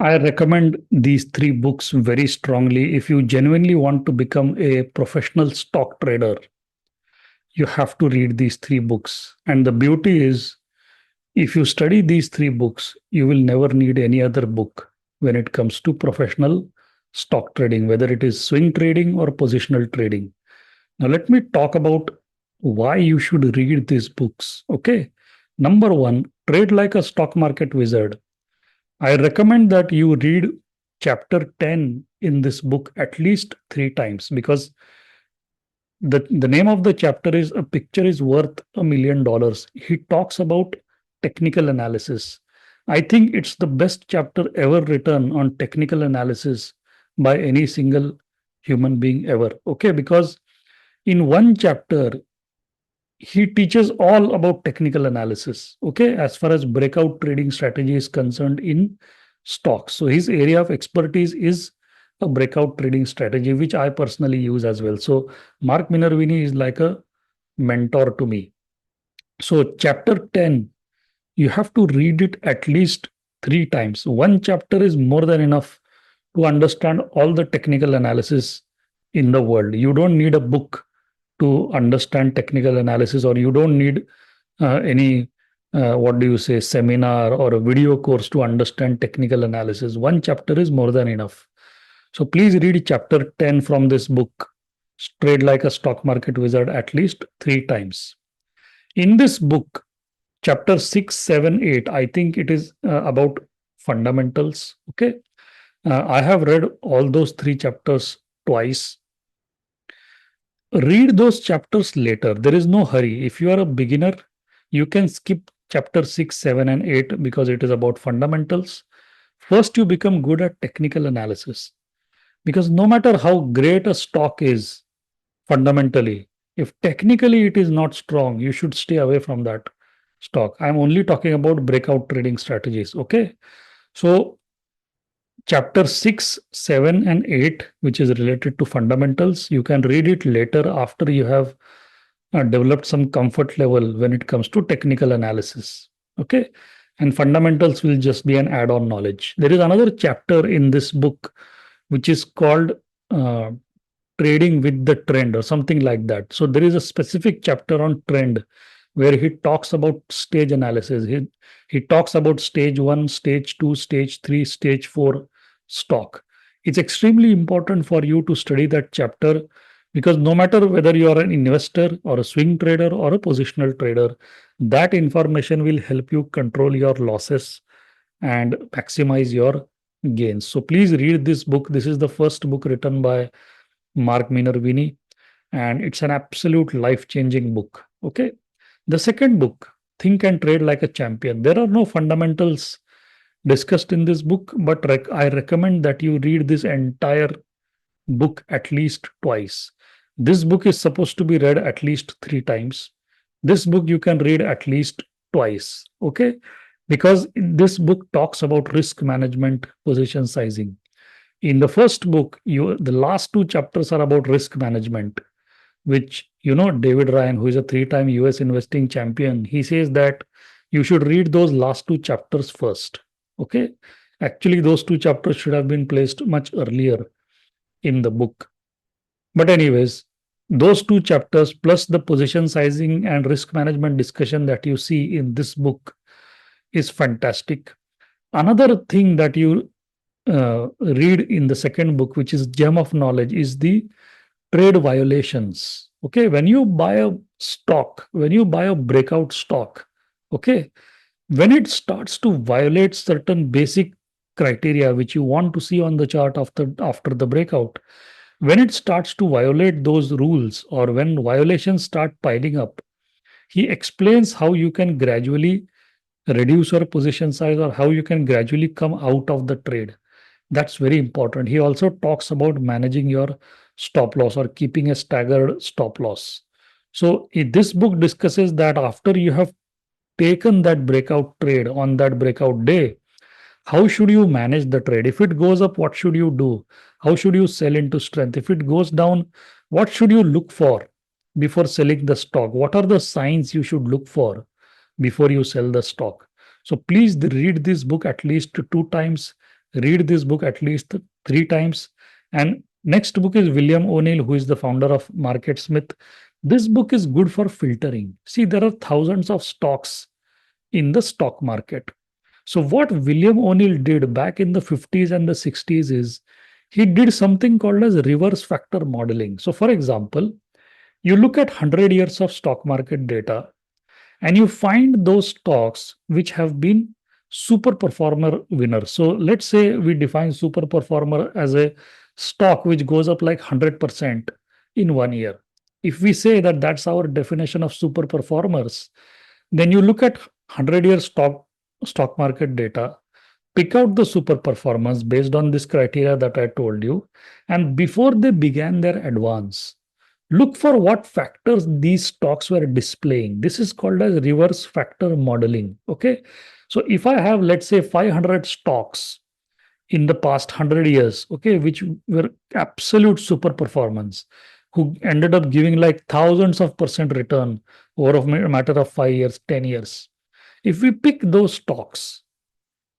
I recommend these three books very strongly. If you genuinely want to become a professional stock trader, you have to read these three books. And the beauty is, if you study these three books, you will never need any other book when it comes to professional stock trading, whether it is swing trading or positional trading. Now, let me talk about why you should read these books. Okay. Number one, Trade Like a Stock Market Wizard. I recommend that you read chapter 10 in this book at least three times because the name of the chapter is A Picture is Worth $1 Million. He talks about technical analysis. I think it's the best chapter ever written on technical analysis by any single human being ever. Okay, because in one chapter, he teaches all about technical analysis. Okay, as far as breakout trading strategy is concerned in stocks. So his area of expertise is a breakout trading strategy, which I personally use as well. So Mark Minervini is like a mentor to me. So chapter 10, you have to read it at least three times. One chapter is more than enough to understand all the technical analysis in the world. You don't need a book to understand technical analysis, or you don't need any what do you say, seminar or a video course to understand technical analysis. One chapter is more than enough. So please read chapter 10 from this book, Trade Like a Stock Market Wizard, at least three times. In this book, chapter 6, 7, 8, I think it is about fundamentals. Okay. I have read all those three chapters twice. Read those chapters later. There is no hurry. If you are a beginner, you can skip chapter 6, 7, and 8 because it is about fundamentals. First, you become good at technical analysis because no matter how great a stock is fundamentally, if technically it is not strong, you should stay away from that stock. I'm only talking about breakout trading strategies. Okay. So, chapter 6, 7, and 8, which is related to fundamentals, you can read it later after you have developed some comfort level when it comes to technical analysis. Okay. And fundamentals will just be an add on knowledge. There is another chapter in this book which is called uh, Trading with the Trend or something like that. So there is a specific chapter on trend where he talks about stage analysis. He talks about stage one, stage two, stage three, stage four stock. It's extremely important for you to study that chapter because no matter whether you are an investor or a swing trader or a positional trader, that information will help you control your losses and maximize your gains. So please read this book. This is the first book written by Mark Minervini, and it's an absolute life changing book. Okay. The second book, Think and Trade Like a Champion. There are no fundamentals discussed in this book, but I recommend that you read this entire book at least twice. This book is supposed to be read at least three times. This book you can read at least twice. Okay. Because this book talks about risk management, position sizing. In the first book, the last two chapters are about risk management, which David Ryan, who is a three-time US investing champion, he says that you should read those last two chapters first. Okay. Actually, those two chapters should have been placed much earlier in the book. But, anyways, those two chapters plus the position sizing and risk management discussion that you see in this book is fantastic. Another thing that you read in the second book, which is Gem of Knowledge, is the trade violations. Okay, when you buy a stock, when you buy a breakout stock, okay, when it starts to violate certain basic criteria which you want to see on the chart after the breakout, when it starts to violate those rules or when violations start piling up, he explains how you can gradually reduce your position size or how you can gradually come out of the trade. That's very important. He also talks about managing your stop loss or keeping a staggered stop loss. So this book discusses that after you have taken that breakout trade on that breakout day, how should you manage the trade? If it goes up, what should you do? How should you sell into strength? If it goes down, what should you look for before selling the stock? What are the signs you should look for before you sell the stock? So please read this book at least two times Read this book at least three times. And next book is William O'Neill, who is the founder of Market Smith. This book is good for filtering. See, there are thousands of stocks in the stock market. So, what William O'Neill did back in the 50s and the 60s is he did something called as reverse factor modeling. So, for example, you look at 100 years of stock market data and you find those stocks which have been super performer winners. So, let's say we define super performer as a stock which goes up like 100% in 1 year. If we say that that's our definition of super performers, then you look at 100-year stock market data, pick out the super performance based on this criteria that I told you, and before they began their advance, look for what factors these stocks were displaying. This is called as reverse factor modeling. Okay. So if I have, let's say, 500 stocks in the past 100 years, okay, which were absolute super performance, who ended up giving like thousands of percent return over a matter of 5 years, 10 years. If we pick those stocks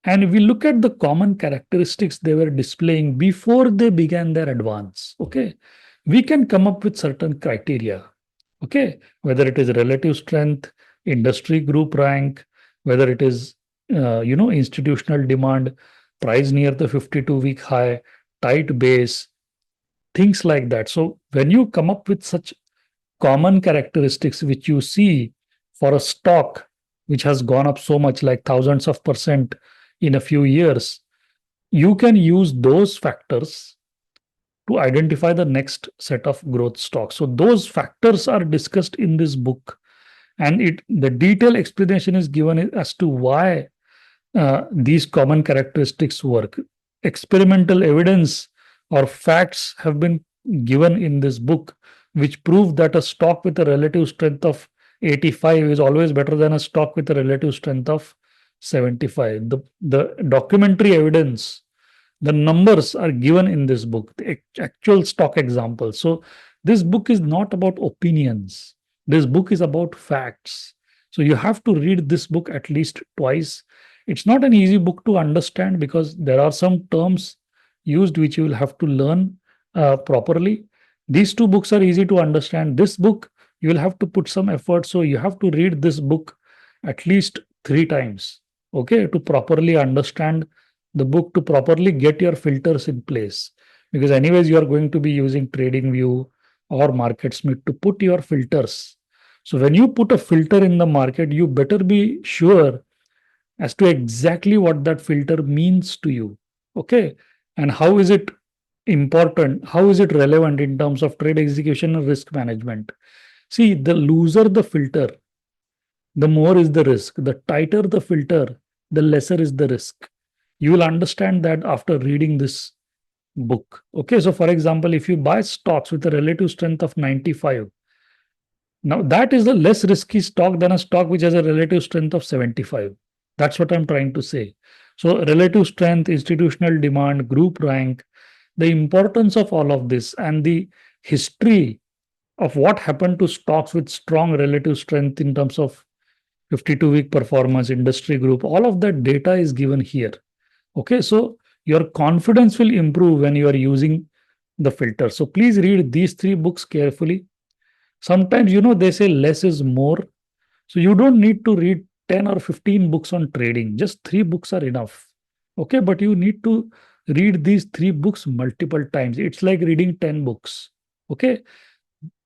and we look at the common characteristics they were displaying before they began their advance, okay, we can come up with certain criteria, okay, whether it is relative strength, industry group rank, whether it is, institutional demand, price near the 52-week high, tight base, things like that. So when you come up with such common characteristics which you see for a stock which has gone up so much, like thousands of percent in a few years, you can use those factors to identify the next set of growth stocks. So those factors are discussed in this book, and the detailed explanation is given as to why these common characteristics work. Experimental evidence or facts have been given in this book, which prove that a stock with a relative strength of 85 is always better than a stock with a relative strength of 75. The documentary evidence, the numbers are given in this book, the actual stock examples. So, this book is not about opinions, this book is about facts. So, you have to read this book at least twice. It's not an easy book to understand because there are some terms used which you will have to learn properly. These two books are easy to understand. This book, you will have to put some effort. So, you have to read this book at least three times, okay, to properly understand the book, to properly get your filters in place. Because, anyways, you are going to be using TradingView or MarketSmith to put your filters. So, when you put a filter in the market, you better be sure as to exactly what that filter means to you. Okay. And how is it important? How is it relevant in terms of trade execution and risk management? See, the looser the filter, the more is the risk. The tighter the filter, the lesser is the risk. You will understand that after reading this book. Okay, so for example, if you buy stocks with a relative strength of 95, now that is a less risky stock than a stock which has a relative strength of 75. That's what I'm trying to say. So, relative strength, institutional demand, group rank, the importance of all of this, and the history of what happened to stocks with strong relative strength in terms of 52-week performance, industry group, all of that data is given here. Okay, so your confidence will improve when you are using the filter. So please read these three books carefully. Sometimes, they say less is more. So you don't need to read 10 or 15 books on trading. Just three books are enough. Okay, but you need to read these three books multiple times. It's like reading 10 books. Okay,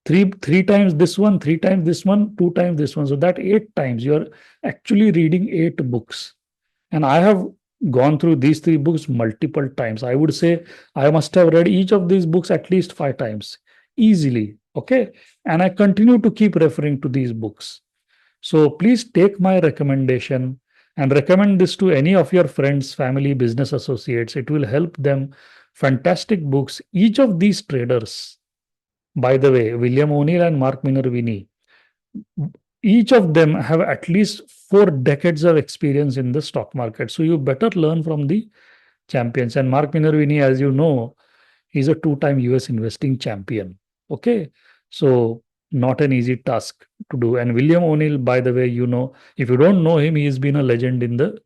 three times this one, three times this one, two times this one. So that 8 times you're actually reading 8 books. And I have gone through these three books multiple times. I would say I must have read each of these books at least 5 times easily. Okay. And I continue to keep referring to these books. So please take my recommendation and recommend this to any of your friends, family, business associates. It will help them. Fantastic books. Each of these traders, by the way, William O'Neill and Mark Minervini, each of them have at least 4 decades of experience in the stock market. So you better learn from the champions. And Mark Minervini, as you know, he's a two-time US investing champion. Okay. So not an easy task to do. And William O'Neill, by the way, if you don't know him, he's been a legend in the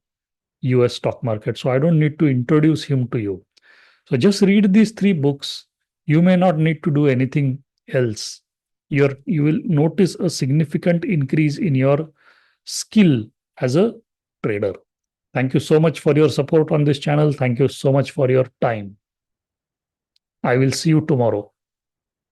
US stock market. So I don't need to introduce him to you. So just read these three books. You may not need to do anything else. You will notice a significant increase in your skill as a trader. Thank you so much for your support on this channel. Thank you so much for your time. I will see you tomorrow.